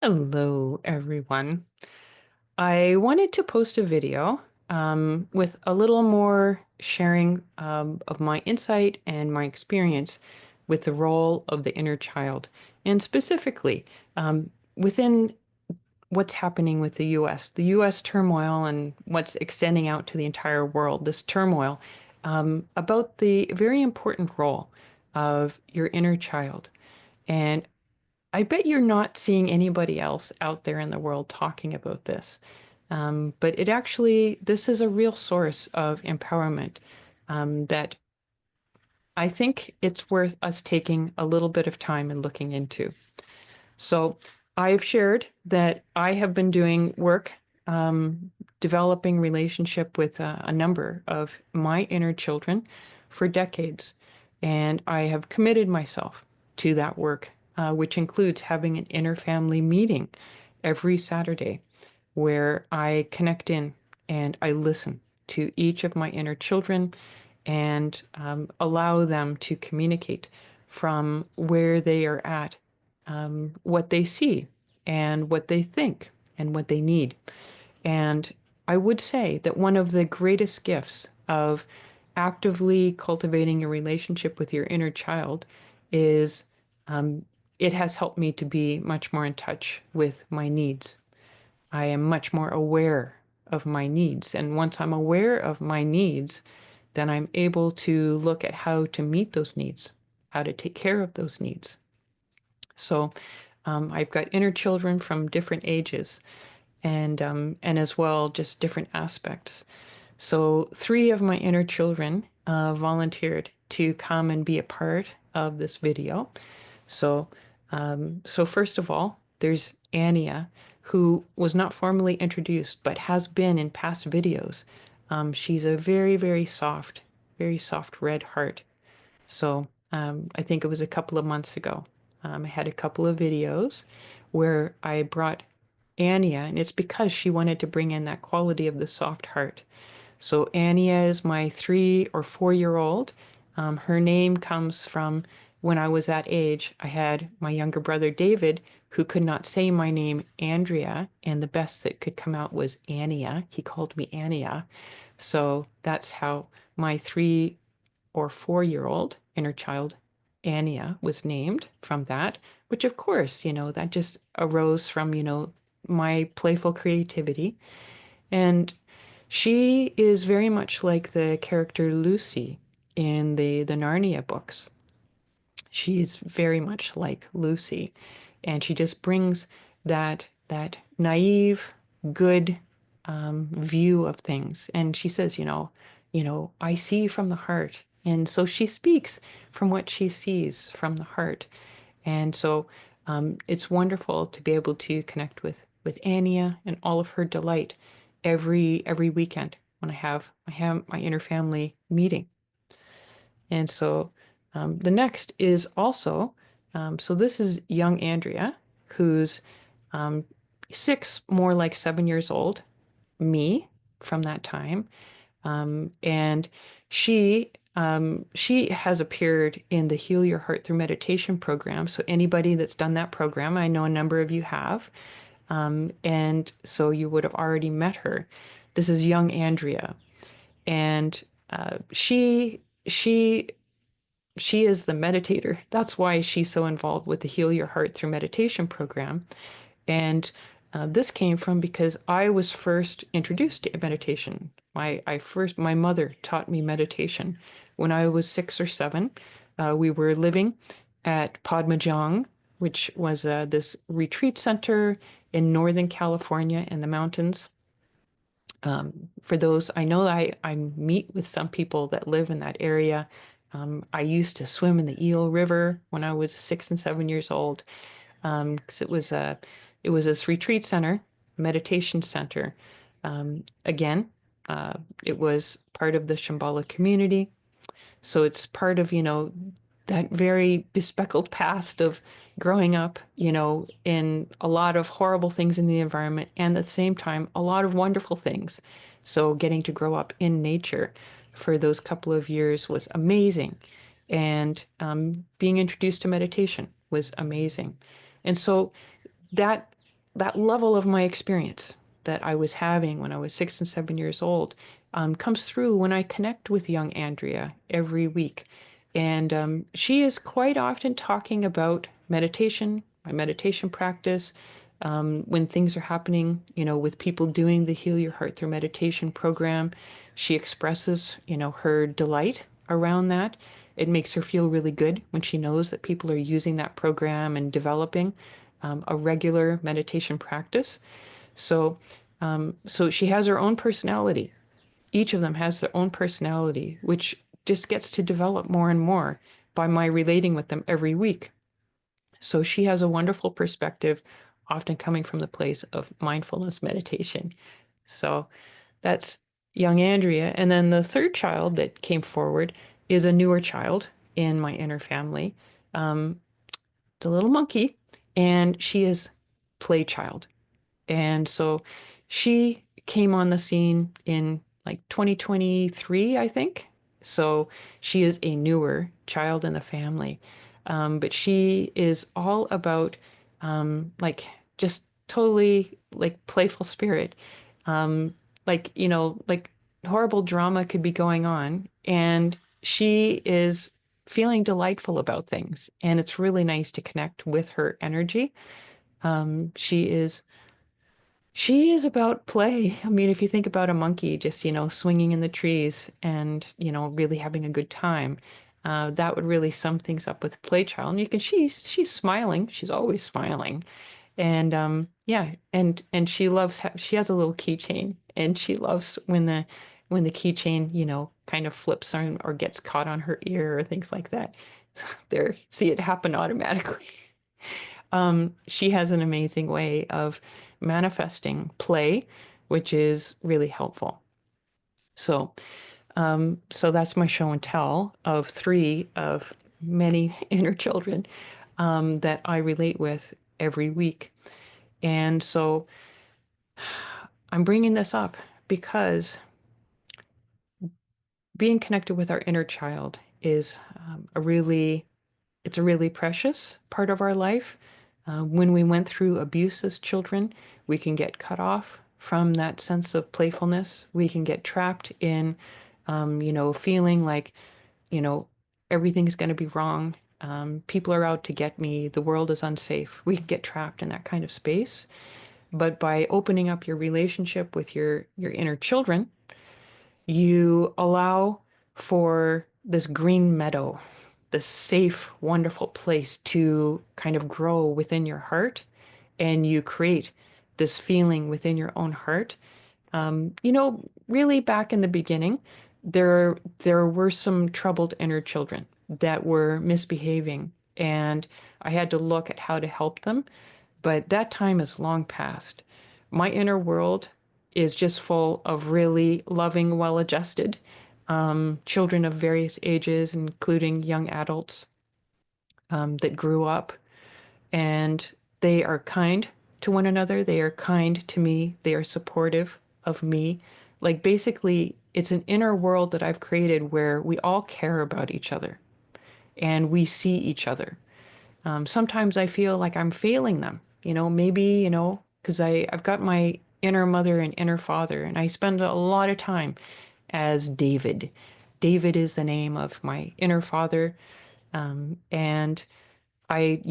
Hello, everyone. I wanted to post a video with a little more sharing of my insight and my experience with the role of the inner child, and specifically within what's happening with the U.S. turmoil, and what's extending out to the entire world, this turmoil, about the very important role of your inner child. And I bet you're not seeing anybody else out there in the world talking about this. But this is a real source of empowerment that I think it's worth us taking a little bit of time and looking into. So I've shared that I have been doing work developing relationship with a number of my inner children for decades. And I have committed myself to that work, which includes having an inner family meeting every Saturday where I connect in and I listen to each of my inner children and allow them to communicate from where they are at, what they see and what they think and what they need. And I would say that one of the greatest gifts of actively cultivating a relationship with your inner child is it has helped me to be much more in touch with my needs. I am much more aware of my needs. And once I'm aware of my needs, then I'm able to look at how to meet those needs, how to take care of those needs. So I've got inner children from different ages and as well just different aspects. So three of my inner children volunteered to come and be a part of this video. So, so first of all, there's Andrea, who was not formally introduced, but has been in past videos. She's a very soft red heart. So I think it was a couple of months ago. I had a couple of videos where I brought Anya, and it's because she wanted to bring in that quality of the soft heart. So Anya is my 3 or 4 year old. Her name comes from when I was that age. I had my younger brother David, who could not say my name Andrea, and the best that could come out was Ania. He called me Ania. So that's how my 3 or 4 year old inner child Ania was named from that, which of course, that just arose from, my playful creativity. And she is very much like the character Lucy in the Narnia books. She's very much like Lucy, and she just brings that naive, good view of things. And she says, I see from the heart. And so she speaks from what she sees from the heart. And so it's wonderful to be able to connect with Anya and all of her delight every weekend when I have my inner family meeting. And so the next is also so this is young Andrea, who's 6, more like 7 years old, me from that time. And she has appeared in the Heal Your Heart Through Meditation program. So anybody that's done that program, I know a number of you have, and so you would have already met her. This is young Andrea, and she she is the meditator. That's why she's so involved with the Heal Your Heart Through Meditation program. And this came from because I was first introduced to meditation. My mother taught me meditation when I was 6 or 7. We were living at Padmajong, which was this retreat center in Northern California in the mountains. For those, I know I meet with some people that live in that area. I used to swim in the Eel River when I was 6 and 7 years old, because it was this retreat center, meditation center. Again, it was part of the Shambhala community. So it's part of, that very bespeckled past of growing up, in a lot of horrible things in the environment and at the same time, a lot of wonderful things. So getting to grow up in nature for those couple of years was amazing. And being introduced to meditation was amazing. And so that that level of my experience that I was having when I was 6 and 7 years old comes through when I connect with young Andrea every week. And she is quite often talking about meditation, my meditation practice, when things are happening, with people doing the Heal Your Heart Through Meditation program. She expresses, her delight around that. It makes her feel really good when she knows that people are using that program and developing a regular meditation practice. So she has her own personality. Each of them has their own personality, which just gets to develop more and more by my relating with them every week. So she has a wonderful perspective, often coming from the place of mindfulness meditation. So that's young Andrea. And then the third child that came forward is a newer child in my inner family, um, the little monkey, and she is play child. And so she came on the scene in like 2023, I think. So she is a newer child in the family. But she is all about like just totally like playful spirit. Um, like horrible drama could be going on, and she is feeling delightful about things. And it's really nice to connect with her energy. Um, she is she is about play. I mean, if you think about a monkey just, swinging in the trees and, really having a good time, that would really sum things up with play child. And she's smiling. She's always smiling. And yeah, and she has a little keychain, and she loves when the keychain, kind of flips on or gets caught on her ear or things like that. There, see it happen automatically. She has an amazing way of manifesting play, which is really helpful. So that's my show and tell of three of many inner children that I relate with every week. And so I'm bringing this up because being connected with our inner child is it's a really precious part of our life. When we went through abuse as children, we can get cut off from that sense of playfulness. We can get trapped in, feeling like, you know, everything's going to be wrong. People are out to get me. The world is unsafe. We can get trapped in that kind of space. But by opening up your relationship with your inner children, you allow for this green meadow, this safe, wonderful place to kind of grow within your heart. And you create this feeling within your own heart. Really back in the beginning, there were some troubled inner children that were misbehaving, and I had to look at how to help them. But that time is long past. My inner world is just full of really loving, well-adjusted children of various ages, including young adults that grew up, and they are kind to one another. They are kind to me. They are supportive of me. Like basically, it's an inner world that I've created where we all care about each other and we see each other. Sometimes I feel like I'm failing them, maybe, because I've got my inner mother and inner father, and I spend a lot of time as David. David is the name of my inner father. And I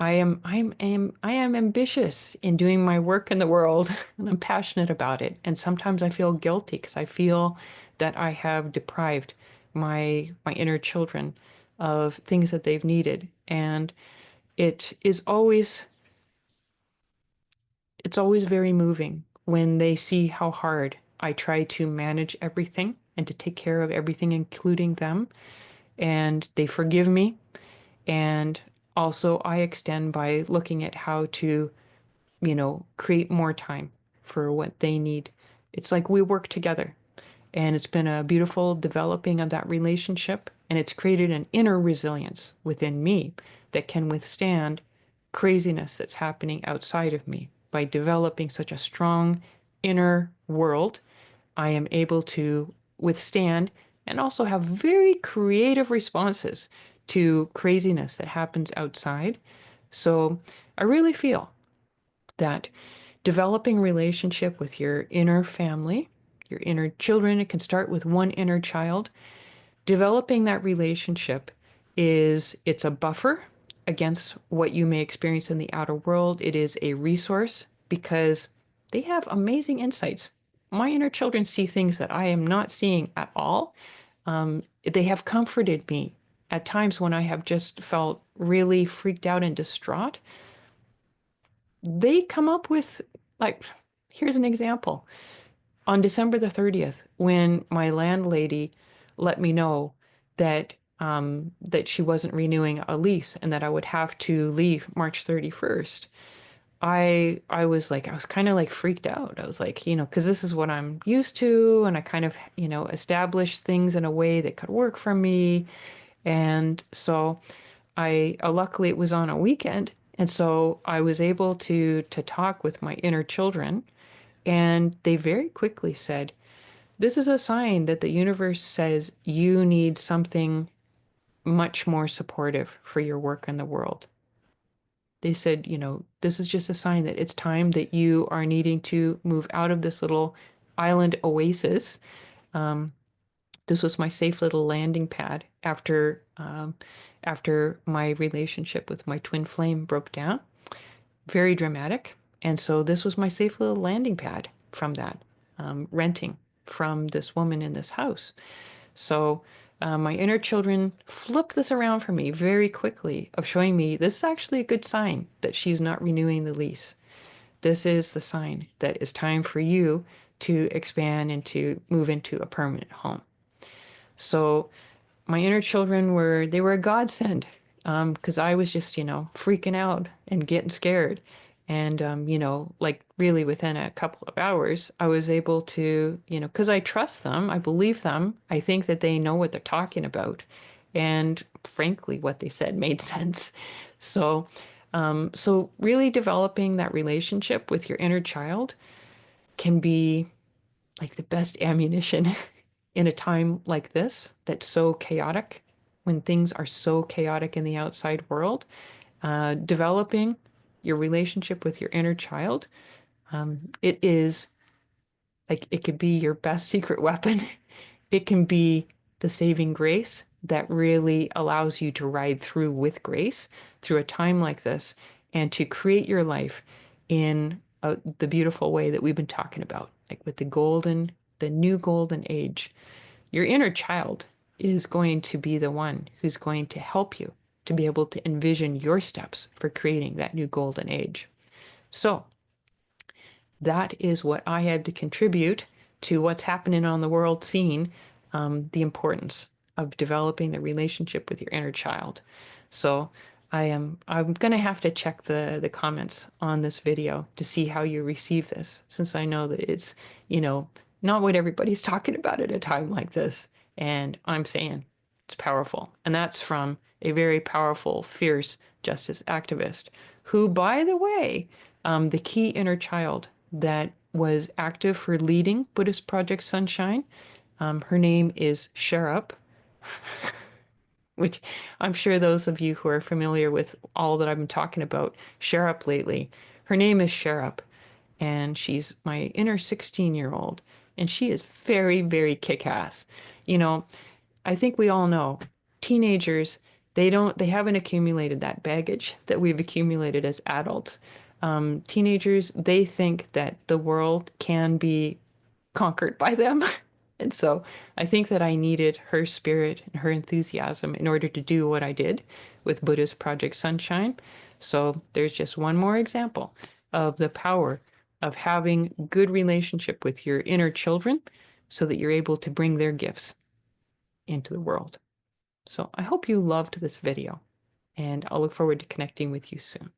am ambitious in doing my work in the world, and I'm passionate about it. And sometimes I feel guilty because I feel that I have deprived my inner children of things that they've needed. And it is always it's always very moving when they see how hard I try to manage everything and to take care of everything, including them. And they forgive me. And also, I extend by looking at how to, create more time for what they need. It's like we work together. And it's been a beautiful developing of that relationship. And it's created an inner resilience within me that can withstand craziness that's happening outside of me. By developing such a strong inner world, I am able to withstand and also have very creative responses to craziness that happens outside. So I really feel that developing relationship with your inner family, your inner children, it can start with one inner child. Developing that relationship it's a buffer against what you may experience in the outer world. It is a resource because they have amazing insights. My inner children see things that I am not seeing at all. They have comforted me at times when I have just felt really freaked out and distraught. They come up with, like, here's an example. On December the 30th, when my landlady let me know that that she wasn't renewing a lease and that I would have to leave March 31st, I was like, I was kind of like freaked out. I was like, because this is what I'm used to, and I kind of, established things in a way that could work for me. And so I luckily it was on a weekend, and so I was able to talk with my inner children, and they very quickly said, this is a sign that the universe says you need something much more supportive for your work in the world. They said, this is just a sign that it's time that you are needing to move out of this little island oasis. Um, this was my safe little landing pad after my relationship with my twin flame broke down. Very dramatic. And so this was my safe little landing pad from that, renting from this woman in this house. So my inner children flipped this around for me very quickly of showing me this is actually a good sign that she's not renewing the lease. This is the sign that it's time for you to expand and to move into a permanent home. So my inner children were a godsend, because I was just, freaking out and getting scared. And, like really within a couple of hours, I was able to, because I trust them, I believe them, I think that they know what they're talking about. And frankly, what they said made sense. So, so really developing that relationship with your inner child can be like the best ammunition in a time like this that's so chaotic, when things are so chaotic in the outside world. Developing your relationship with your inner child, it is like it could be your best secret weapon. It can be the saving grace that really allows you to ride through with grace through a time like this and to create your life in the beautiful way that we've been talking about, like with the new golden age. Your inner child is going to be the one who's going to help you to be able to envision your steps for creating that new golden age. So, that is what I had to contribute to what's happening on the world scene, the importance of developing the relationship with your inner child. So I'm gonna have to check the comments on this video to see how you receive this, since I know that it's, you know, not what everybody's talking about at a time like this. And I'm saying it's powerful. And that's from a very powerful, fierce justice activist who, by the way, the key inner child that was active for leading Buddhist Project Sunshine, her name is Sherop, which I'm sure those of you who are familiar with all that I've been talking about Sherop lately, her name is Sherop, and she's my inner 16-year-old, and she is very, very kick-ass. You know, I think we all know teenagers, they haven't accumulated that baggage that we've accumulated as adults. Teenagers, they think that the world can be conquered by them. And so I think that I needed her spirit and her enthusiasm in order to do what I did with Buddhist Project Sunshine. So there's just one more example of the power of having good relationship with your inner children so that you're able to bring their gifts into the world. So I hope you loved this video, and I'll look forward to connecting with you soon.